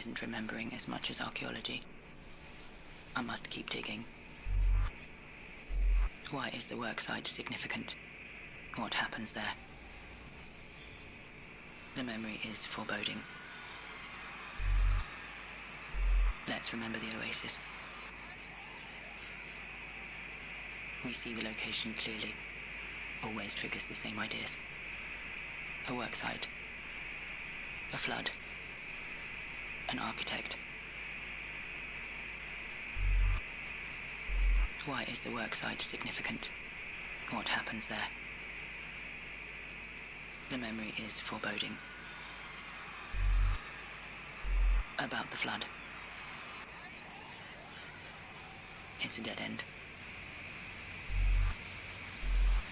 isn't remembering as much as archaeology. I must keep digging. Why is the worksite significant? What happens there? The memory is foreboding. Let's remember the oasis. We see the location clearly. Always triggers the same ideas. A worksite. A flood. An architect. Why is the worksite significant? What happens there? The memory is foreboding. About the flood. It's a dead end.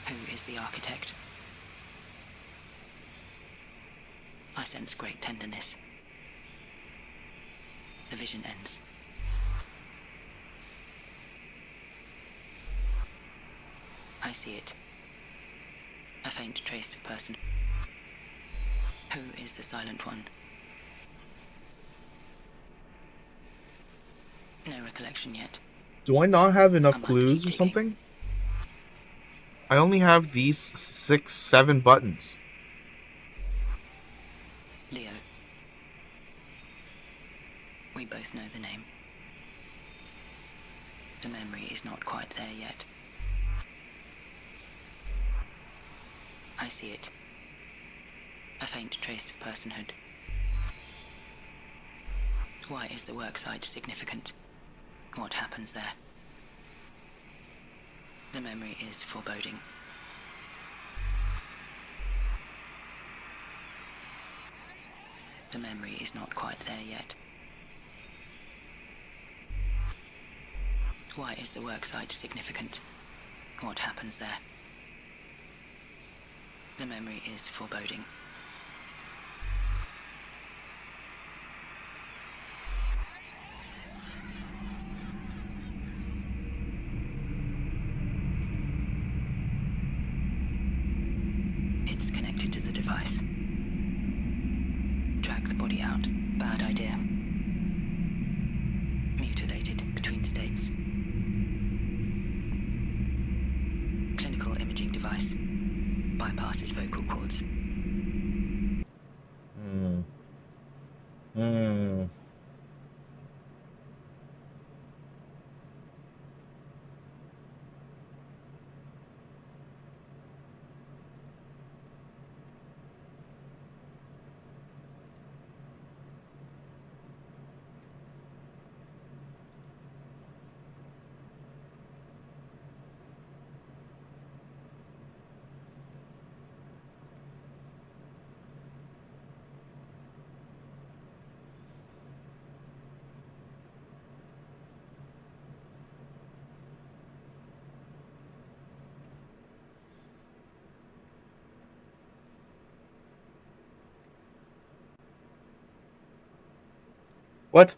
Who is the architect? I sense great tenderness. The vision ends. I see it. A faint trace of person. Who is the silent one? No recollection yet. Do I not have enough clues or something? I only have these 6, 7 buttons. Leo. We both know the name. The memory is not quite there yet. I see it. A faint trace of personhood. Why is the worksite significant? What happens there? The memory is foreboding. The memory is not quite there yet. Why is the worksite significant? What happens there? The memory is foreboding. It's connected to the device. Drag the body out. Bad idea. Mutilated between states. Clinical imaging device. Bypasses vocal cords. What?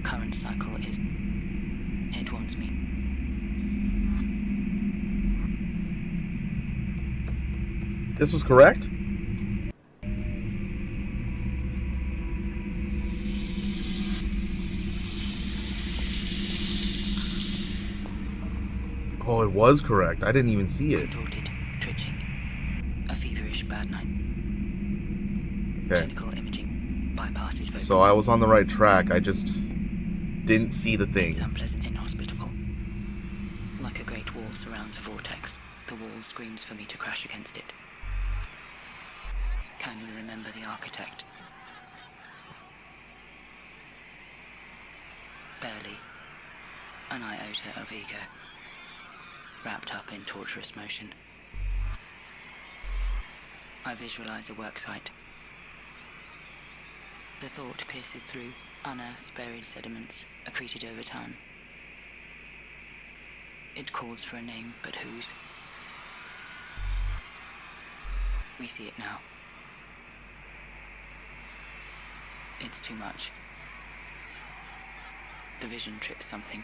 Current cycle is... It wants me. This was correct? Oh, it was correct. I didn't even see it. Contorted, twitching. A feverish bad night. Okay. Clinical imaging. Bypasses vocal. So I was on the right track. I just didn't see the thing. It's unpleasant, inhospitable. Like a great wall surrounds a vortex. The wall screams for me to crash against it. Can you remember the architect? Barely. An iota of ego. Wrapped up in torturous motion. I visualize a worksite. The thought pierces through, unearths buried sediments, accreted over time. It calls for a name, but whose? We see it now. It's too much. The vision trips something.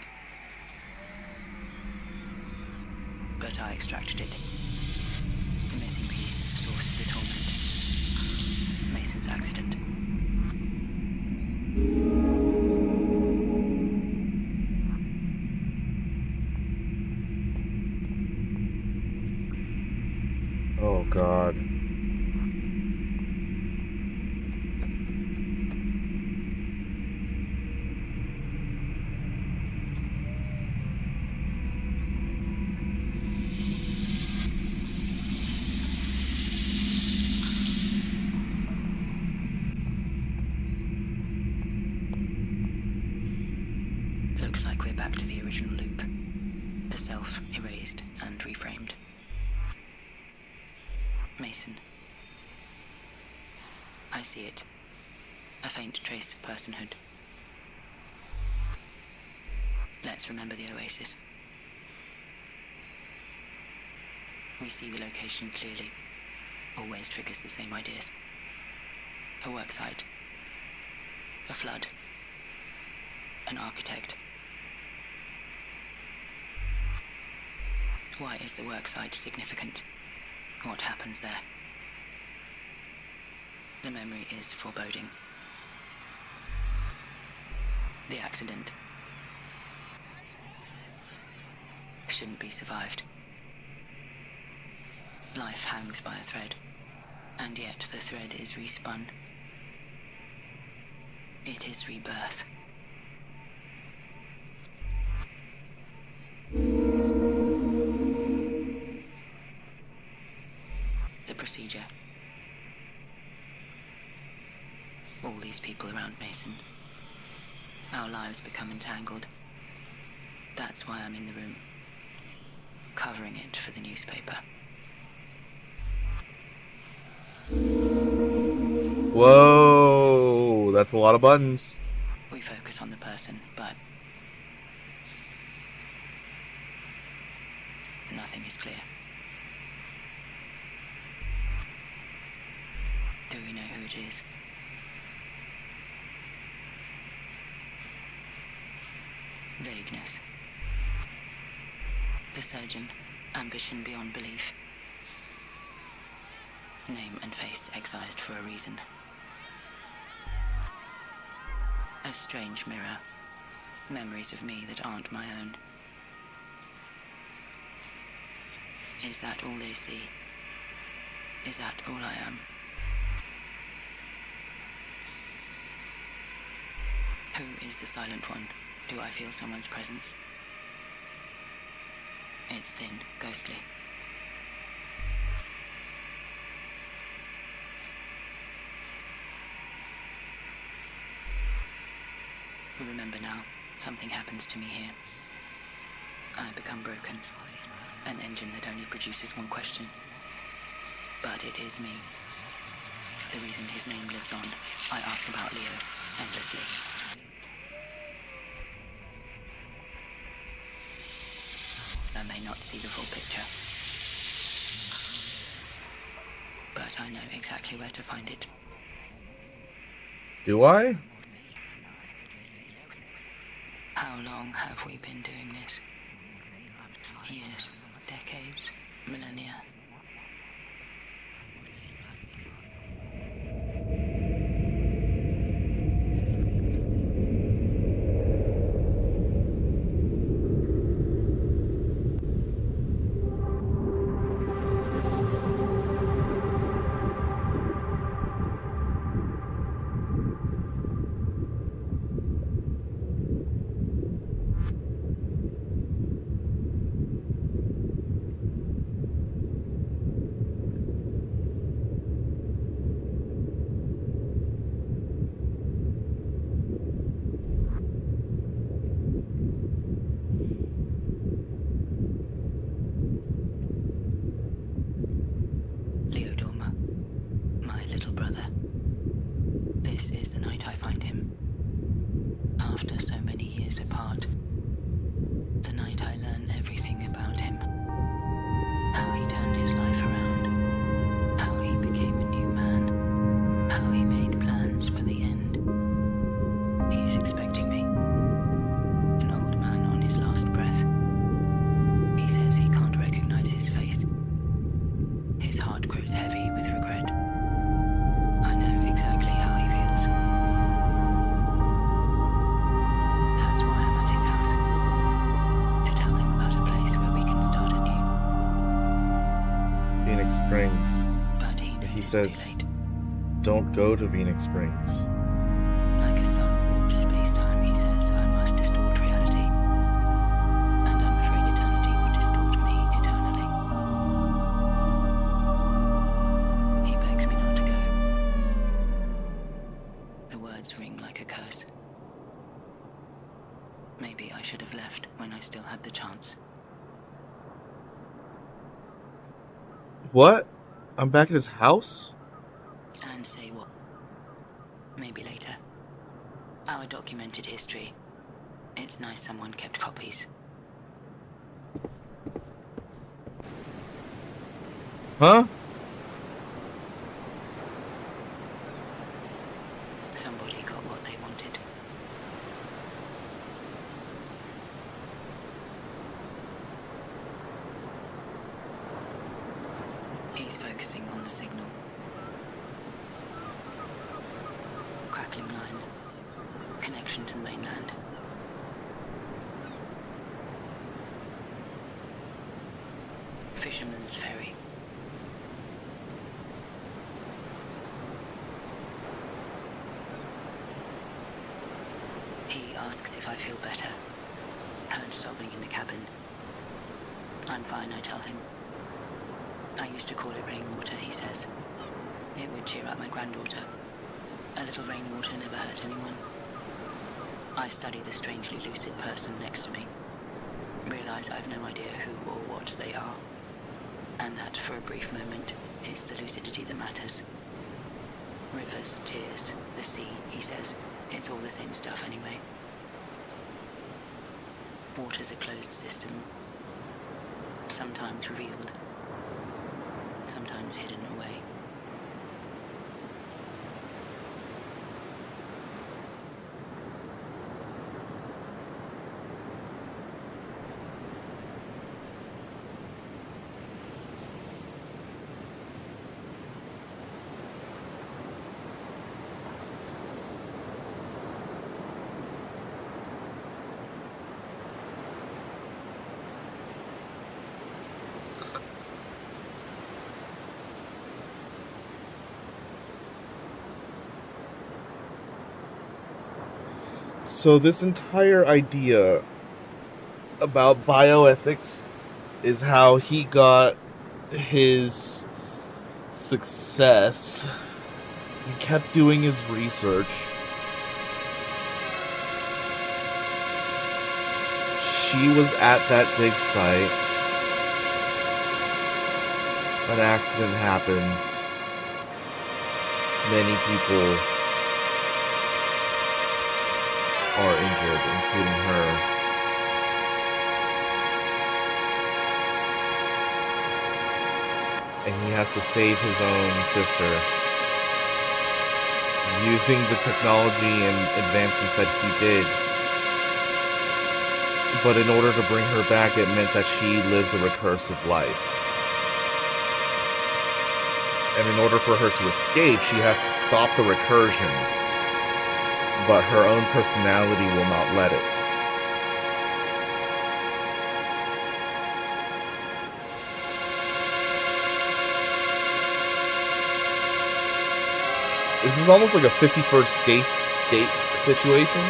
but I extracted it. The missing piece, source of the torment. Mason's accident. Oh, God. Looks like we're back to the original loop. The self erased and reframed. Mason. I see it. A faint trace of personhood. Let's remember the oasis. We see the location clearly. Always triggers the same ideas. A worksite. A flood. An architect. Why is the worksite significant? What happens there? The memory is foreboding. The accident shouldn't be survived. Life hangs by a thread, and yet the thread is respun. It is rebirth. The procedure. All these people around Mason. Our lives become entangled. That's why I'm in the room, covering it for the newspaper. Whoa, that's a lot of buttons. We focus on the person, but nothing is clear. Do we know who it is? Vagueness. The surgeon, ambition beyond belief. Name and face excised for a reason. A strange mirror. Memories of me that aren't my own. Is that all they see? Is that all I am? Who is the silent one? Do I feel someone's presence? It's thin, ghostly. Remember now, something happens to me here. I become broken. An engine that only produces one question. But it is me. The reason his name lives on. I ask about Leo endlessly. I may not see the full picture, but I know exactly where to find it. Do I? How long have we been doing this? Years, decades, millennia. Phoenix Springs. but he He noticed says, it late. don't go to Phoenix Springs. Like a sun-warped space-time, he says, I must distort reality. And I'm afraid eternity will distort me eternally. He begs me not to go. The words ring like a curse. Maybe I should have left when I still had the chance. What? I'm back at his house? And say what? Maybe later. Our documented history. It's nice someone kept copies. Huh? Somebody got what they wanted. He's focusing on the signal. Crackling line. Connection to the mainland. Fisherman's Ferry. He asks if I feel better. Heard sobbing in the cabin. I'm fine, I tell him. I used to call it rainwater, he says. It would cheer up my granddaughter. A little rainwater never hurt anyone. I study the strangely lucid person next to me. Realize I've no idea who or what they are. And that, for a brief moment, it's the lucidity that matters. Rivers, tears, the sea, he says. It's all the same stuff anyway. Water's a closed system. Sometimes revealed. Sometimes hidden away. So this entire idea about bioethics is how he got his success. He kept doing his research. She was at that dig site. An accident happens. Many people are injured, including her. And he has to save his own sister using the technology and advancements that he did. But in order to bring her back, it meant that she lives a recursive life. And in order for her to escape, she has to stop the recursion. But her own personality will not let it. This is almost like a 51st Dates situation.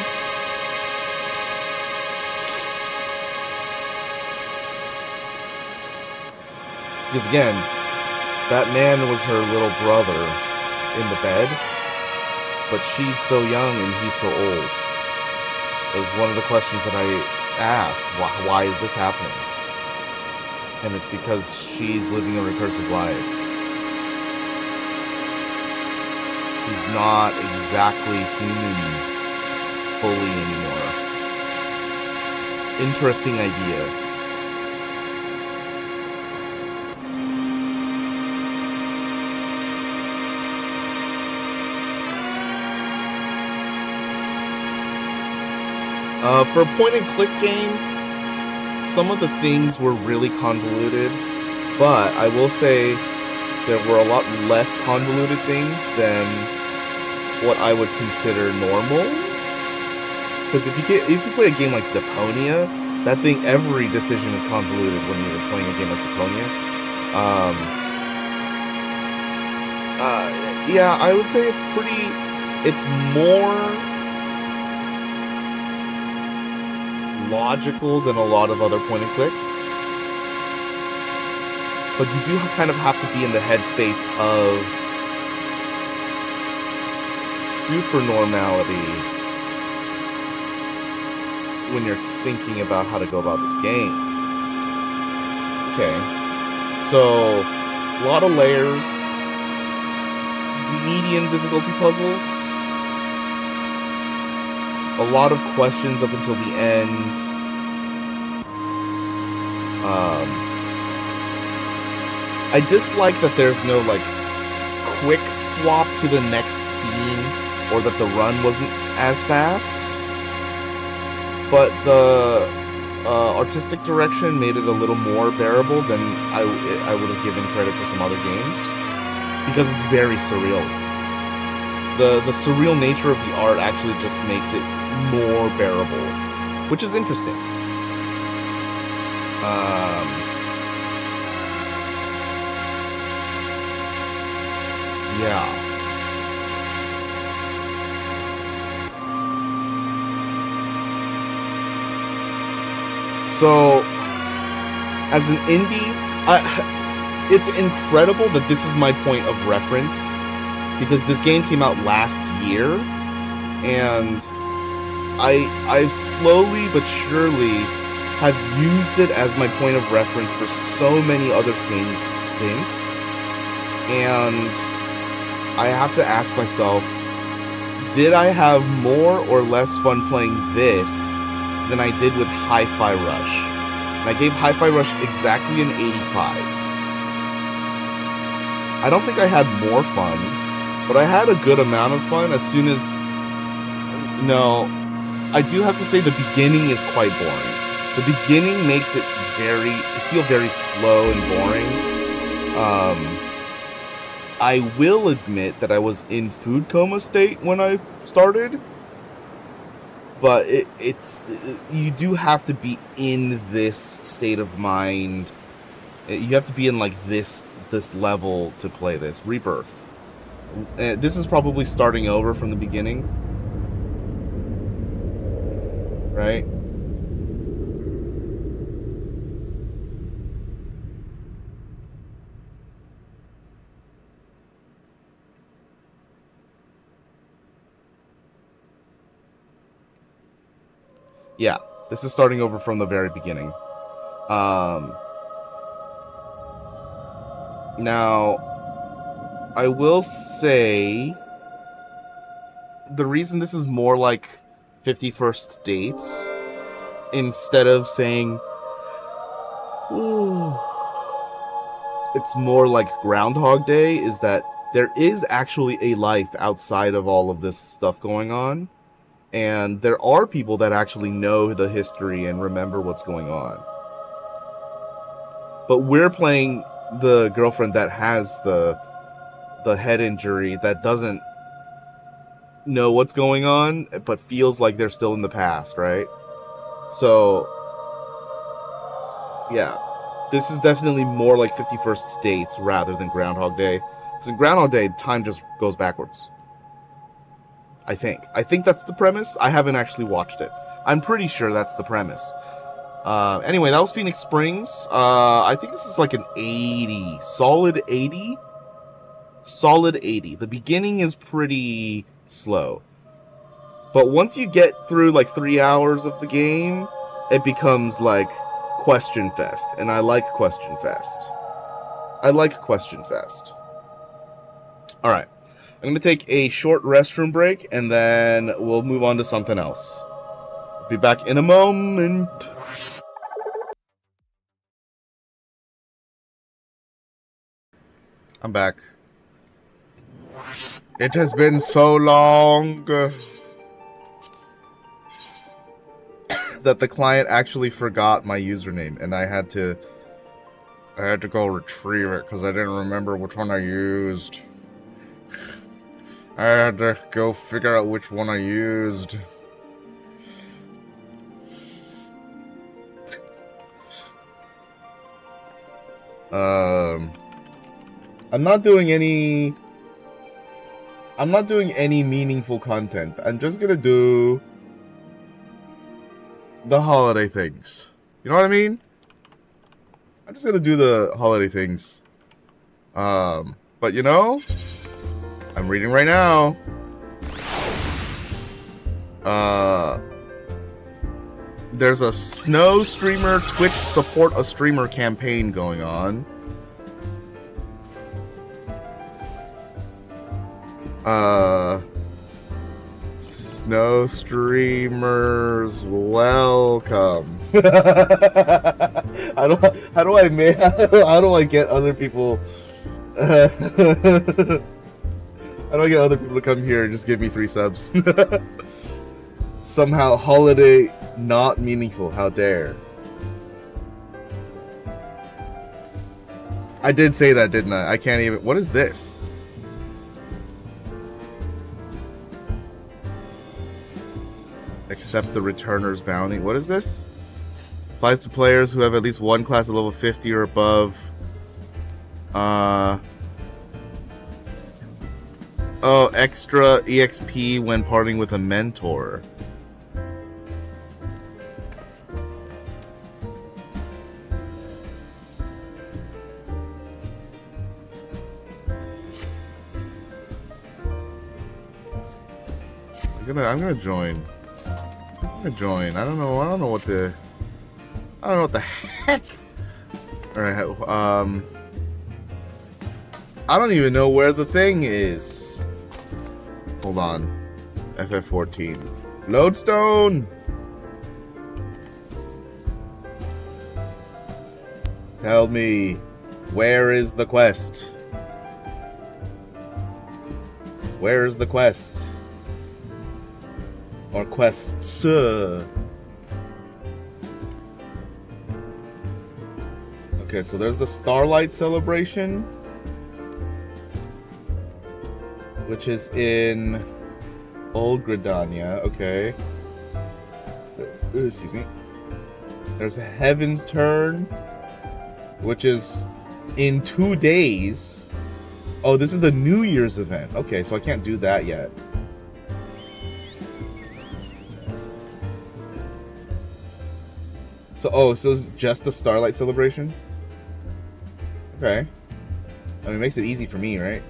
Because again, that man was her little brother in the bed. But she's so young and he's so old. It was one of the questions that I asked. Why is this happening? And it's because she's living a recursive life. She's not exactly human fully anymore. Interesting idea. For a point-and-click game, some of the things were really convoluted, but I will say there were a lot less convoluted things than what I would consider normal. Because if you play a game like Deponia, that thing, every decision is convoluted when you're playing a game like Deponia. Yeah, I would say it's more logical than a lot of other point and clicks. But you do kind of have to be in the headspace of super normality when you're thinking about how to go about this game. Okay. So, a lot of layers, medium difficulty puzzles, a lot of questions up until the end. I dislike that there's no, like, quick swap to the next scene, or that the run wasn't as fast. But the artistic direction made it a little more bearable than I would have given credit for some other games, because it's very surreal. The surreal nature of the art actually just makes it more bearable, which is interesting. Yeah. So, as an indie, it's incredible that this is my point of reference, because this game came out last year, and I've slowly but surely have used it as my point of reference for so many other things since, and I have to ask myself, did I have more or less fun playing this than I did with Hi-Fi Rush? And I gave Hi-Fi Rush exactly an 85. I don't think I had more fun, but I had a good amount of fun as soon as... No, I do have to say the beginning is quite boring. The beginning makes it feel very slow and boring. I will admit that I was in food coma state when I started, but you do have to be in this state of mind. You have to be in like this level to play this. Rebirth. This is probably starting over from the beginning, right? Yeah, this is starting over from the very beginning. Now, I will say the reason this is more like 51st Dates instead of saying, ooh, it's more like Groundhog Day is that there is actually a life outside of all of this stuff going on. And there are people that actually know the history and remember what's going on. But we're playing the girlfriend that has the head injury that doesn't know what's going on, but feels like they're still in the past, right? So, yeah. This is definitely more like 51st Dates rather than Groundhog Day. Because in Groundhog Day, time just goes backwards. I think that's the premise. I haven't actually watched it. I'm pretty sure that's the premise. Anyway, that was Phoenix Springs. I think this is like an 80. Solid 80? Solid 80. The beginning is pretty slow. But once you get through like 3 hours of the game, it becomes like Question Fest. And I like Question Fest. Alright. I'm going to take a short restroom break, and then we'll move on to something else. Be back in a moment. I'm back. It has been so long that the client actually forgot my username, and I had to go retrieve it because I didn't remember which one I used. I had to go figure out which one I used. I'm not doing any I'm not doing any meaningful content. I'm just gonna do the holiday things. You know what I mean? I'm just gonna do the holiday things. But you know, I'm reading right now. There's a Snow Streamer Twitch Support a Streamer campaign going on. Snow streamers, welcome. How do I get other people? How do I get other people to come here and just give me 3 subs? Somehow holiday not meaningful. How dare? I did say that, didn't I? I can't even. What is this? Accept the returner's bounty. What is this? Applies to players who have at least one class at level 50 or above. Oh, extra EXP when parting with a mentor. I'm gonna join. I'm gonna join. I don't know what the heck. All right. I don't even know where the thing is. Hold on. FF14. Lodestone. Tell me, where is the quest? Where is the quest? Or quests? Okay, so there's the Starlight Celebration, which is in Old Gridania. Okay. Excuse me. There's a Heaven's Turn, which is in 2 days. Oh, this is the New Year's event. Okay, so I can't do that yet. So it's just the Starlight Celebration? Okay. I mean, it makes it easy for me, right?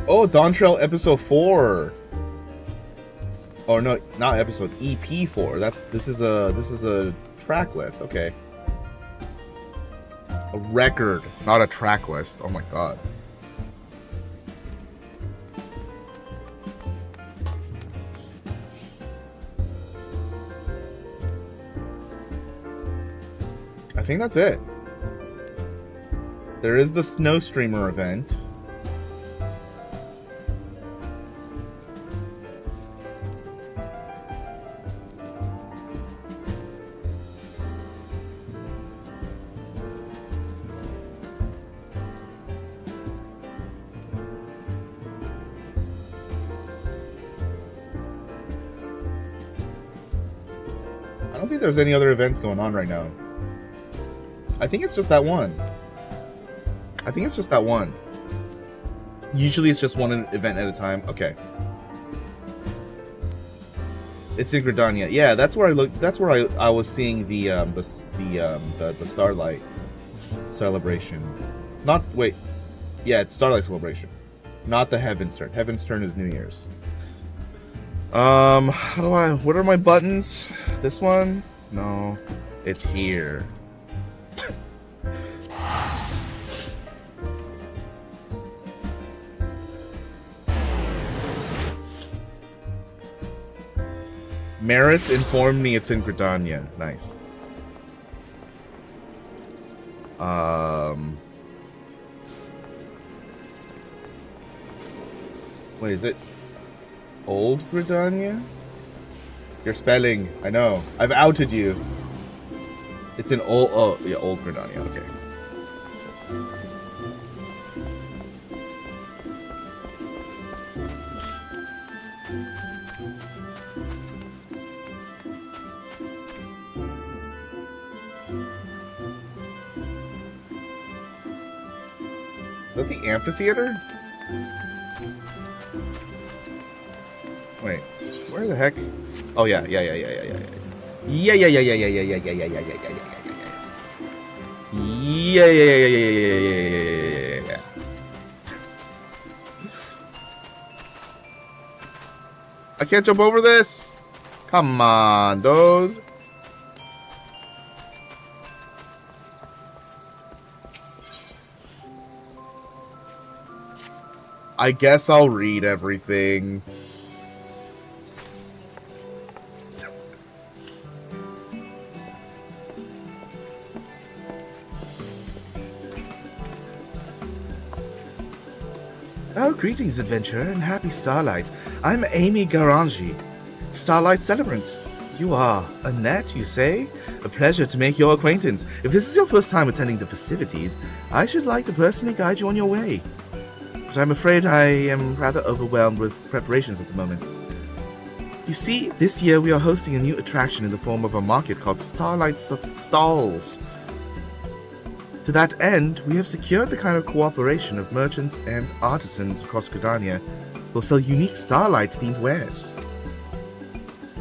Oh, Dawn Trail episode 4. Oh no, not episode, EP 4. This is a track list. Okay. A record, not a track list. Oh my god. I think that's it. There is the Snow Streamer event. I don't think there's any other events going on right now. I think it's just that one. Usually it's just one event at a time. Okay. It's in Gridania. Yeah, that's where I looked. That's where I was seeing the Starlight Celebration. Not wait. Yeah, it's Starlight Celebration. Not the Heaven's Turn. Heaven's Turn is New Year's. What are my buttons? This one? No. It's here. Meredith informed me it's in Gridania. Nice. Wait, is it Old Gridania? Your spelling, I know. I've outed you. It's in Old Gridania, okay. that the amphitheater? Wait, where the heck? Oh yeah. Yeah. I can't jump over this. Come on, dude. I guess I'll read everything. Oh, greetings, adventurer, and happy Starlight. I'm Amy Garangi, Starlight Celebrant. You are Annette, you say? A pleasure to make your acquaintance. If this is your first time attending the festivities, I should like to personally guide you on your way. But I'm afraid I am rather overwhelmed with preparations at the moment. You see, this year we are hosting a new attraction in the form of a market called Starlight Stalls. To that end, we have secured the kind of cooperation of merchants and artisans across Gridania who will sell unique Starlight-themed wares.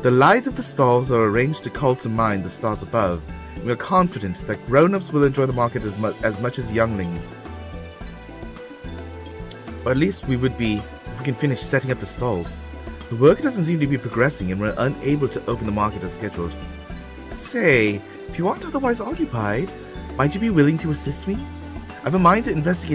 The light of the stalls are arranged to call to mind the stars above, and we are confident that grown-ups will enjoy the market as much as younglings. Or at least we would be if we can finish setting up the stalls. The work doesn't seem to be progressing and we're unable to open the market as scheduled. Say, if you aren't otherwise occupied, might you be willing to assist me? I have a mind to investigate